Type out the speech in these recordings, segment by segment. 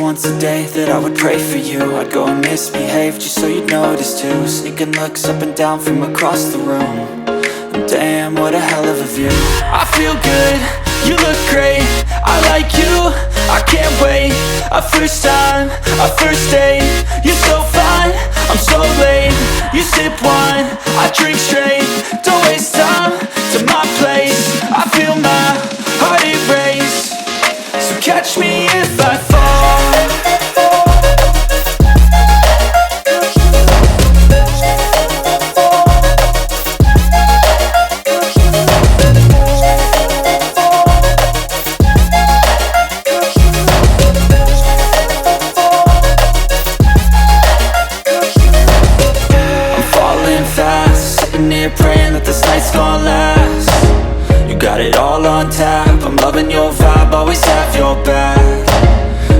once a day that I would pray for you. I'd go and misbehave just so you'd notice too. Sneaking looks up and down from across the room. And damn, what a hell of a view. I feel good, you look great, I like you, I can't wait. A first time, a first date, you're so fine, I'm so late. You sip wine, I drink straight. Don't waste time to my place. I feel my heart erase. So catch me if I fall. Praying that this night's gonna last. You got it all on tap, I'm loving your vibe, always have your back.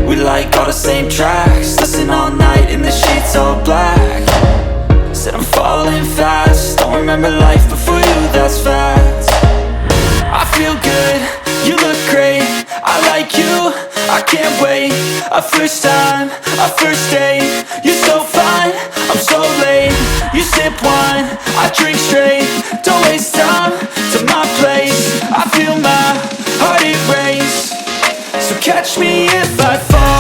We like all the same tracks, listen all night in the sheets all black. Said I'm falling fast, don't remember life before you, that's fact. I feel good, you look great, I like you, I can't wait. A first time, a first date, you're so fine, I'm so late. You sip wine, I drink straight. Don't waste time to my place. I feel my heart erase. So catch me if I fall.